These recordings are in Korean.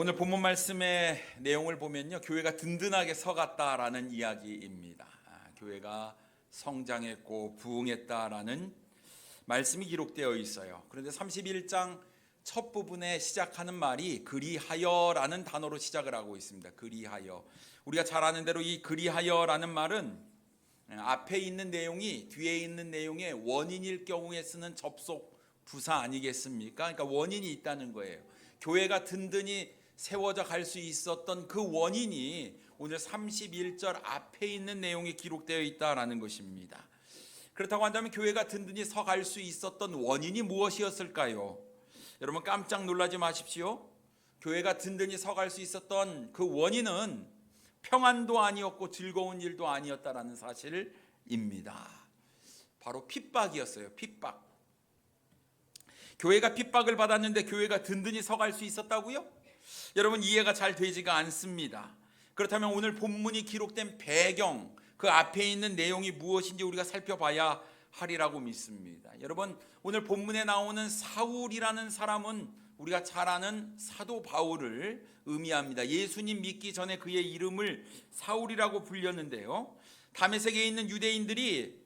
오늘 본문 말씀의 내용을 보면요, 교회가 든든하게 서갔다라는 이야기입니다. 교회가 성장했고 부흥했다라는 말씀이 기록되어 있어요. 그런데 31장 첫 부분에 시작하는 말이 그리하여라는 단어로 시작을 하고 있습니다. 그리하여. 우리가 잘 아는 대로 이 그리하여라는 말은 앞에 있는 내용이 뒤에 있는 내용의 원인일 경우에 쓰는 접속 부사 아니겠습니까? 그러니까 원인이 있다는 거예요. 교회가 든든히 세워져 갈 수 있었던 그 원인이 오늘 31절 앞에 있는 내용에 기록되어 있다라는 것입니다. 그렇다고 한다면 교회가 든든히 서갈 수 있었던 원인이 무엇이었을까요? 여러분 깜짝 놀라지 마십시오. 교회가 든든히 서갈 수 있었던 그 원인은 평안도 아니었고 즐거운 일도 아니었다라는 사실입니다. 바로 핍박이었어요. 핍박. 교회가 핍박을 받았는데 교회가 든든히 서갈 수 있었다고요? 여러분 이해가 잘 되지가 않습니다. 그렇다면 오늘 본문이 기록된 배경, 그 앞에 있는 내용이 무엇인지 우리가 살펴봐야 하리라고 믿습니다. 여러분 오늘 본문에 나오는 사울이라는 사람은 우리가 잘 아는 사도 바울을 의미합니다. 예수님 믿기 전에 그의 이름을 사울이라고 불렸는데요, 다메섹에 있는 유대인들이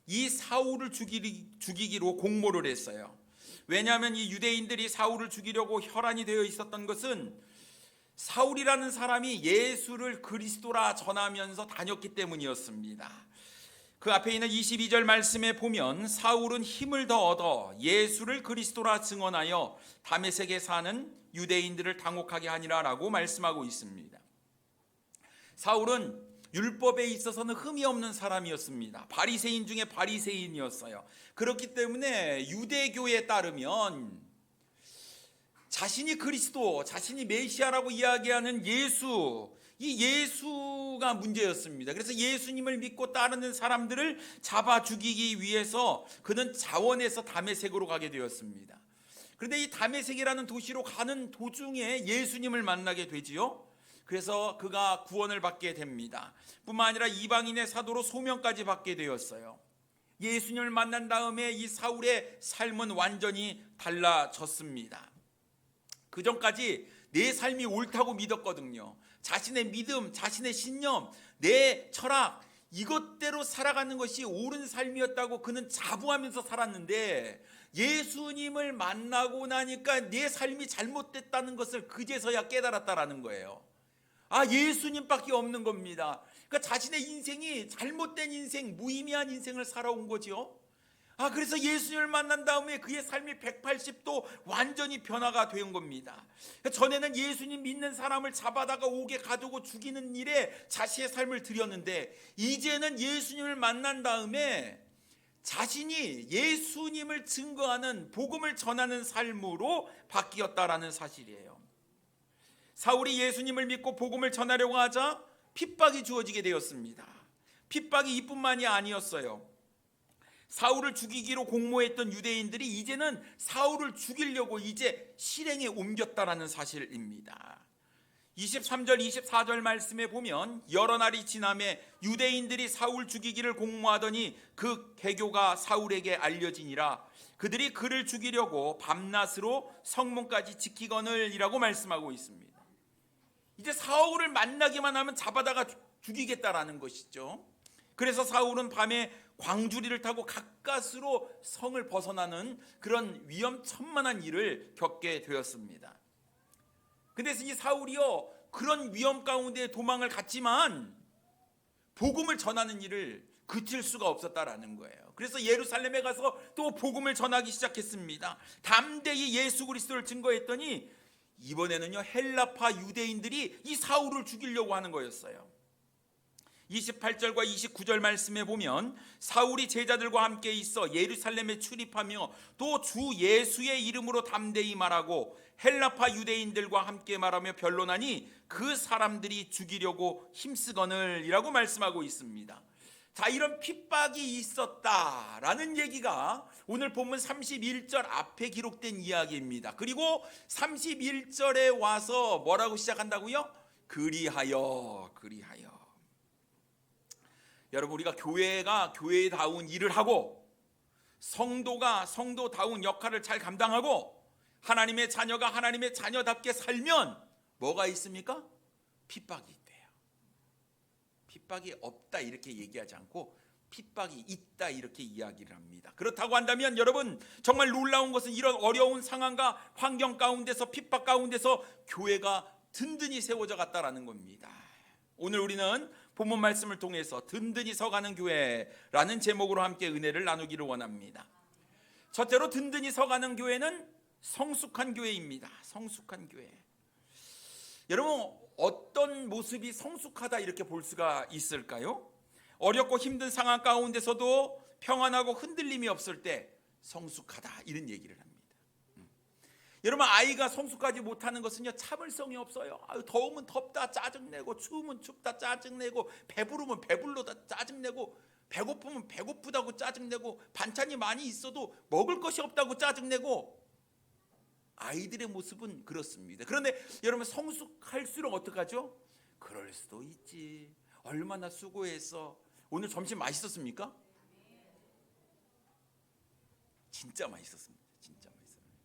이 사울을 죽이기로 공모를 했어요. 왜냐하면 이 유대인들이 사울을 죽이려고 혈안이 되어 있었던 것은 사울이라는 사람이 예수를 그리스도라 전하면서 다녔기 때문이었습니다. 그 앞에 있는 22절 말씀에 보면 사울은 힘을 더 얻어 예수를 그리스도라 증언하여 다메섹에 사는 유대인들을 당혹하게 하니라 라고 말씀하고 있습니다. 사울은 율법에 있어서는 흠이 없는 사람이었습니다. 바리새인 중에 바리새인이었어요. 그렇기 때문에 유대교에 따르면 자신이 그리스도, 자신이 메시아라고 이야기하는 예수, 이 예수가 문제였습니다. 그래서 예수님을 믿고 따르는 사람들을 잡아 죽이기 위해서 그는 자원해서 다메섹으로 가게 되었습니다. 그런데 이 다메섹이라는 도시로 가는 도중에 예수님을 만나게 되지요. 그래서 그가 구원을 받게 됩니다. 뿐만 아니라 이방인의 사도로 소명까지 받게 되었어요. 예수님을 만난 다음에 이 사울의 삶은 완전히 달라졌습니다. 그 전까지 내 삶이 옳다고 믿었거든요. 자신의 믿음, 자신의 신념, 내 철학, 이것대로 살아가는 것이 옳은 삶이었다고 그는 자부하면서 살았는데 예수님을 만나고 나니까 내 삶이 잘못됐다는 것을 그제서야 깨달았다라는 거예요. 예수님밖에 없는 겁니다. 그러니까 자신의 인생이 잘못된 인생, 무의미한 인생을 살아온 거죠. 그래서 예수님을 만난 다음에 그의 삶이 180도 완전히 변화가 된 겁니다. 전에는 예수님 믿는 사람을 잡아다가 옥에 가두고 죽이는 일에 자신의 삶을 들였는데 이제는 예수님을 만난 다음에 자신이 예수님을 증거하는 복음을 전하는 삶으로 바뀌었다라는 사실이에요. 사울이 예수님을 믿고 복음을 전하려고 하자 핍박이 주어지게 되었습니다. 핍박이 이뿐만이 아니었어요. 사울을 죽이기로 공모했던 유대인들이 이제는 사울을 죽이려고 이제 실행에 옮겼다라는 사실입니다. 23절 24절 말씀에 보면 여러 날이 지남에 유대인들이 사울 죽이기를 공모하더니 그 계교가 사울에게 알려지니라. 그들이 그를 죽이려고 밤낮으로 성문까지 지키거늘이라고 말씀하고 있습니다. 이제 사울을 만나기만 하면 잡아다가 죽이겠다라는 것이죠. 그래서 사울은 밤에 광주리를 타고 가까스로 성을 벗어나는 그런 위험천만한 일을 겪게 되었습니다. 근데 이 사울이요, 그런 위험 가운데 도망을 갔지만 복음을 전하는 일을 그칠 수가 없었다라는 거예요. 그래서 예루살렘에 가서 또 복음을 전하기 시작했습니다. 담대히 예수 그리스도를 증거했더니 이번에는요 헬라파 유대인들이 이 사울을 죽이려고 하는 거였어요. 28절과 29절 말씀에 보면 사울이 제자들과 함께 있어 예루살렘에 출입하며 또 주 예수의 이름으로 담대히 말하고 헬라파 유대인들과 함께 말하며 변론하니 그 사람들이 죽이려고 힘쓰거늘이라고 말씀하고 있습니다. 자, 이런 핍박이 있었다라는 얘기가 오늘 본문 31절 앞에 기록된 이야기입니다. 그리고 31절에 와서 뭐라고 시작한다고요? 그리하여. 여러분 우리가 교회가 교회다운 일을 하고 성도가 성도다운 역할을 잘 감당하고 하나님의 자녀가 하나님의 자녀답게 살면 뭐가 있습니까? 핍박이 있대요. 핍박이 없다 이렇게 얘기하지 않고 핍박이 있다 이렇게 이야기를 합니다. 그렇다고 한다면 여러분, 정말 놀라운 것은 이런 어려운 상황과 환경 가운데서, 핍박 가운데서 교회가 든든히 세워져 갔다라는 겁니다. 오늘 우리는 본문 말씀을 통해서 든든히 서가는 교회라는 제목으로 함께 은혜를 나누기를 원합니다. 첫째로 든든히 서가는 교회는 성숙한 교회입니다. 성숙한 교회. 여러분, 어떤 모습이 성숙하다 이렇게 볼 수가 있을까요? 어렵고 힘든 상황 가운데서도 평안하고 흔들림이 없을 때 성숙하다 이런 얘기를 합니다. 여러분, 아이가 성숙하지 못하는 것은요, 참을성이 없어요. 더우면 덥다 짜증내고, 추우면 춥다 짜증내고, 배부르면 배불러다 짜증내고, 배고프면 배고프다고 짜증내고, 반찬이 많이 있어도 먹을 것이 없다고 짜증내고, 아이들의 모습은 그렇습니다. 그런데 여러분, 성숙할수록 어떡하죠? 그럴 수도 있지, 얼마나 수고했어. 오늘 점심 맛있었습니까? 진짜 맛있었습니다. 진짜 맛있었습니다.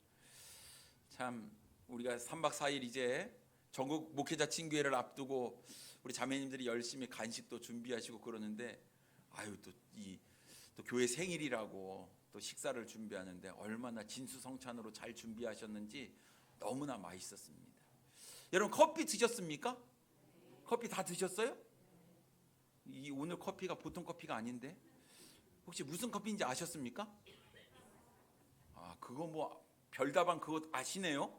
참, 우리가 3박 4일 이제 전국 목회자 친교회를 앞두고 우리 자매님들이 열심히 간식도 준비하시고 그러는데, 또 교회 생일이라고 또 식사를 준비하는데 얼마나 진수성찬으로 잘 준비하셨는지 너무나 맛있었습니다. 여러분, 커피 드셨습니까? 커피 다 드셨어요? 오늘 커피가 보통 커피가 아닌데 혹시 무슨 커피인지 아셨습니까? 그거 뭐 별다방 그거 아시네요?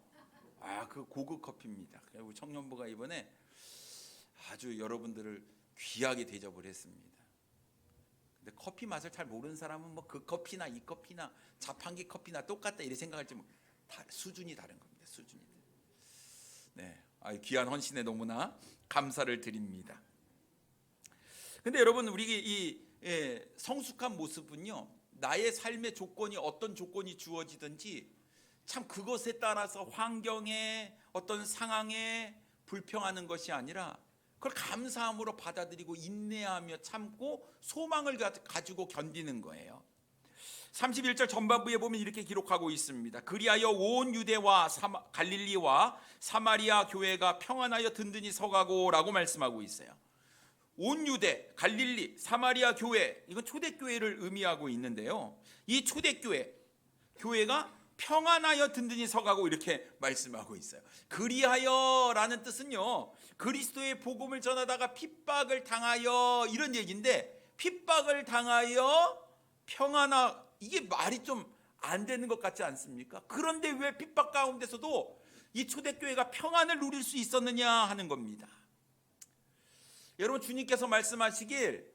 그 고급 커피입니다. 그리고 청년부가 이번에 아주 여러분들을 귀하게 대접을 했습니다. 근데 커피 맛을 잘 모르는 사람은 뭐 그 커피나 이 커피나 자판기 커피나 똑같다 이렇게 생각할지 수준이 다른 겁니다. 수준이. 네, 귀한 헌신에 너무나 감사를 드립니다. 근데 여러분, 우리 이 성숙한 모습은요, 나의 삶의 조건이 어떤 조건이 주어지든지 참 그것에 따라서 환경에 어떤 상황에 불평하는 것이 아니라 그걸 감사함으로 받아들이고 인내하며 참고 소망을 가지고 견디는 거예요. 31절 전반부에 보면 이렇게 기록하고 있습니다. 그리하여 온 유대와 갈릴리와 사마리아 교회가 평안하여 든든히 서가고 라고 말씀하고 있어요. 온 유대, 갈릴리, 사마리아 교회, 이건 초대교회를 의미하고 있는데요, 이 초대교회가 평안하여 든든히 서가고 이렇게 말씀하고 있어요. 그리하여라는 뜻은요, 그리스도의 복음을 전하다가 핍박을 당하여 이런 얘기인데, 핍박을 당하여 평안하, 이게 말이 좀 안 되는 것 같지 않습니까? 그런데 왜 핍박 가운데서도 이 초대교회가 평안을 누릴 수 있었느냐 하는 겁니다. 여러분, 주님께서 말씀하시길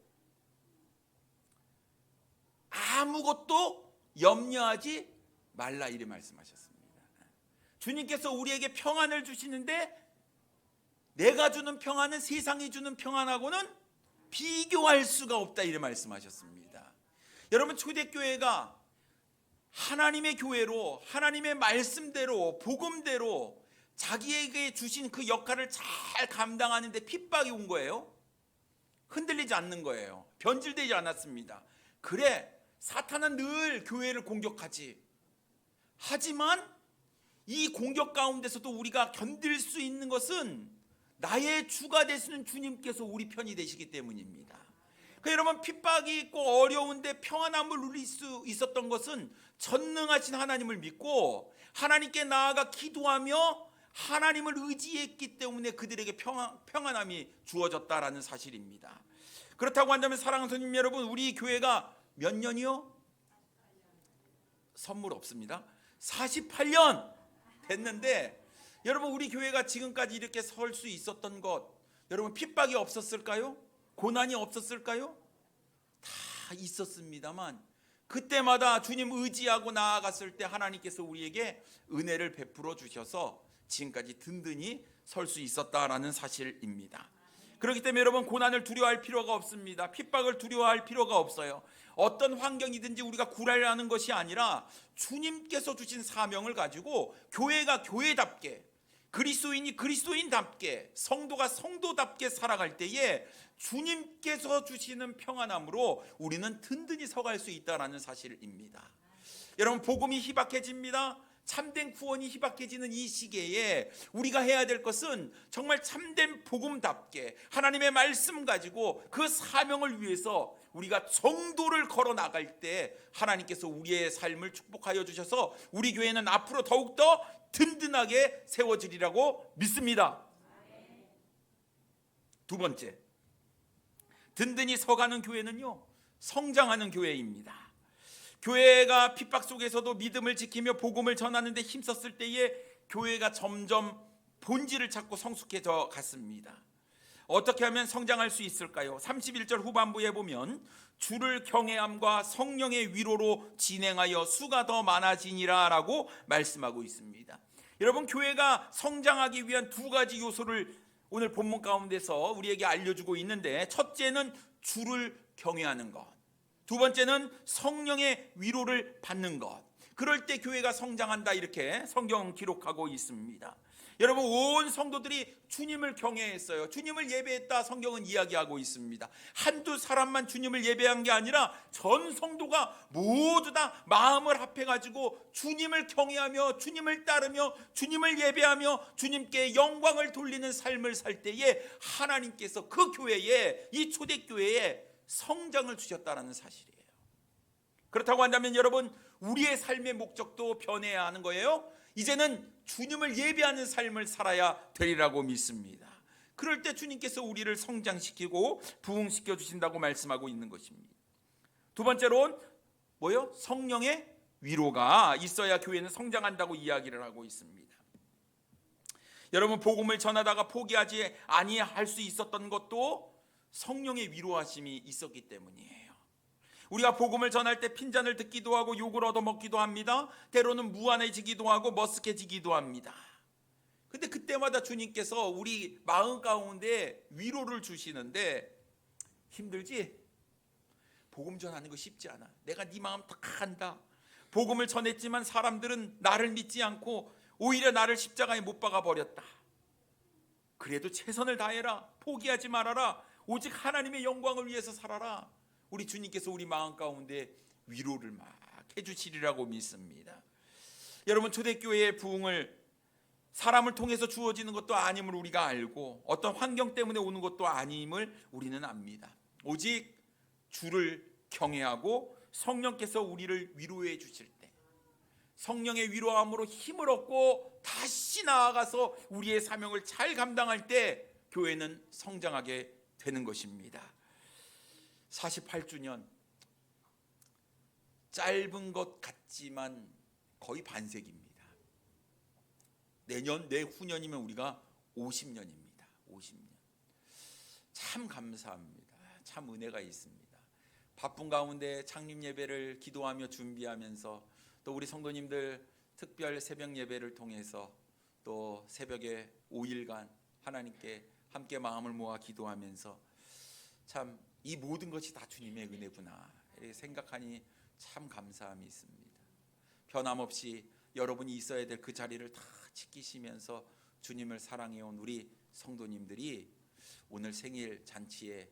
아무것도 염려하지 말라 이래 말씀하셨습니다. 주님께서 우리에게 평안을 주시는데 내가 주는 평안은 세상이 주는 평안하고는 비교할 수가 없다 이래 말씀하셨습니다. 여러분, 초대교회가 하나님의 교회로, 하나님의 말씀대로, 복음대로 자기에게 주신 그 역할을 잘 감당하는데 핍박이 온 거예요. 흔들리지 않는 거예요. 변질되지 않았습니다. 그래, 사탄은 늘 교회를 공격하지. 하지만 이 공격 가운데서도 우리가 견딜 수 있는 것은 나의 주가 되시는 주님께서 우리 편이 되시기 때문입니다. 여러분, 핍박이 있고 어려운데 평안함을 누릴 수 있었던 것은 전능하신 하나님을 믿고 하나님께 나아가 기도하며 하나님을 의지했기 때문에 그들에게 평안함이 주어졌다라는 사실입니다. 그렇다고 한다면 사랑하는 성도님 여러분, 우리 교회가 몇 년이요? 선물 없습니다. 48년 됐는데, 여러분, 우리 교회가 지금까지 이렇게 설 수 있었던 것, 여러분, 핍박이 없었을까요? 고난이 없었을까요? 다 있었습니다만 그때마다 주님 의지하고 나아갔을 때 하나님께서 우리에게 은혜를 베풀어 주셔서 지금까지 든든히 설 수 있었다라는 사실입니다. 그렇기 때문에 여러분, 고난을 두려워할 필요가 없습니다. 핍박을 두려워할 필요가 없어요. 어떤 환경이든지 우리가 굴하려는 것이 아니라 주님께서 주신 사명을 가지고 교회가 교회답게, 그리스도인이 그리스도인답게, 성도가 성도답게 살아갈 때에 주님께서 주시는 평안함으로 우리는 든든히 서갈 수 있다는 사실입니다. 여러분, 복음이 희박해집니다. 참된 구원이 희박해지는 이 시기에 우리가 해야 될 것은 정말 참된 복음답게 하나님의 말씀 가지고 그 사명을 위해서 우리가 정도를 걸어 나갈 때 하나님께서 우리의 삶을 축복하여 주셔서 우리 교회는 앞으로 더욱더 든든하게 세워지리라고 믿습니다. 두 번째, 든든히 서가는 교회는요, 성장하는 교회입니다. 교회가 핍박 속에서도 믿음을 지키며 복음을 전하는 데 힘썼을 때에 교회가 점점 본질을 찾고 성숙해져 갔습니다. 어떻게 하면 성장할 수 있을까요? 31절 후반부에 보면 주를 경외함과 성령의 위로로 진행하여 수가 더 많아지니라 라고 말씀하고 있습니다. 여러분, 교회가 성장하기 위한 두 가지 요소를 오늘 본문 가운데서 우리에게 알려주고 있는데, 첫째는 주를 경외하는 것, 두 번째는 성령의 위로를 받는 것. 그럴 때 교회가 성장한다, 이렇게 성경 기록하고 있습니다. 여러분, 온 성도들이 주님을 경외했어요. 주님을 예배했다, 성경은 이야기하고 있습니다. 한두 사람만 주님을 예배한 게 아니라 전 성도가 모두 다 마음을 합해가지고 주님을 경외하며 주님을 따르며 주님을 예배하며 주님께 영광을 돌리는 삶을 살 때에 하나님께서 그 교회에, 이 초대교회에 성장을 주셨다는 사실이에요. 그렇다고 한다면 여러분, 우리의 삶의 목적도 변해야 하는 거예요. 이제는 주님을 예배하는 삶을 살아야 되리라고 믿습니다. 그럴 때 주님께서 우리를 성장시키고 부흥시켜 주신다고 말씀하고 있는 것입니다. 두 번째로는 뭐요? 성령의 위로가 있어야 교회는 성장한다고 이야기를 하고 있습니다. 여러분, 복음을 전하다가 포기하지 아니할 수 있었던 것도 성령의 위로하심이 있었기 때문이에요. 우리가 복음을 전할 때 핀잔을 듣기도 하고 욕을 얻어먹기도 합니다. 때로는 무안해지기도 하고 머쓱해지기도 합니다. 근데 그때마다 주님께서 우리 마음 가운데 위로를 주시는데, 힘들지? 복음 전하는 거 쉽지 않아. 내가 네 마음 다 안다. 복음을 전했지만 사람들은 나를 믿지 않고 오히려 나를 십자가에 못 박아 버렸다. 그래도 최선을 다해라. 포기하지 말아라. 오직 하나님의 영광을 위해서 살아라. 우리 주님께서 우리 마음 가운데 위로를 막 해주시리라고 믿습니다. 여러분, 초대교회의 부흥을 사람을 통해서 주어지는 것도 아님을 우리가 알고, 어떤 환경 때문에 오는 것도 아님을 우리는 압니다. 오직 주를 경외하고 성령께서 우리를 위로해 주실 때, 성령의 위로함으로 힘을 얻고 다시 나아가서 우리의 사명을 잘 감당할 때 교회는 성장하게 되는 것입니다. 48주년, 짧은 것 같지만 거의 반세기입니다. 내후년이면 우리가 50년입니다. 50년. 참 감사합니다. 참 은혜가 있습니다. 바쁜 가운데 창립 예배를 기도하며 준비하면서, 또 우리 성도님들 특별 새벽 예배를 통해서 또 새벽에 5일간 하나님께 함께 마음을 모아 기도하면서 참 이 모든 것이 다 주님의 은혜구나 이렇게 생각하니 참 감사함이 있습니다. 변함없이 여러분이 있어야 될 그 자리를 다 지키시면서 주님을 사랑해온 우리 성도님들이 오늘 생일 잔치의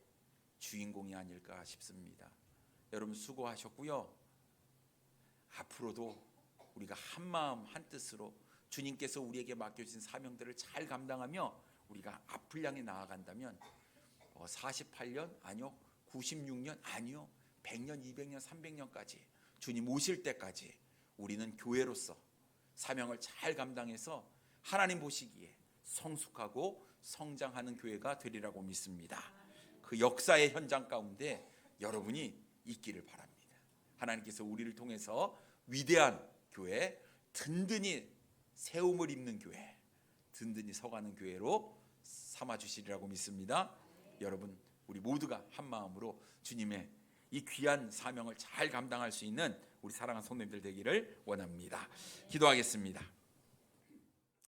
주인공이 아닐까 싶습니다. 여러분 수고하셨고요. 앞으로도 우리가 한 마음 한 뜻으로 주님께서 우리에게 맡겨주신 사명들을 잘 감당하며 우리가 앞을 향해 나아간다면 48년 아니요, 96년 아니요, 100년, 200년, 300년까지 주님 오실 때까지 우리는 교회로서 사명을 잘 감당해서 하나님 보시기에 성숙하고 성장하는 교회가 되리라고 믿습니다. 그 역사의 현장 가운데 여러분이 있기를 바랍니다. 하나님께서 우리를 통해서 위대한 교회, 든든히 세움을 입는 교회, 든든히 서가는 교회로 삼아주시리라고 믿습니다. 여러분, 우리 모두가 한 마음으로 주님의 이 귀한 사명을 잘 감당할 수 있는 우리 사랑하는 성도님들 되기를 원합니다. 기도하겠습니다.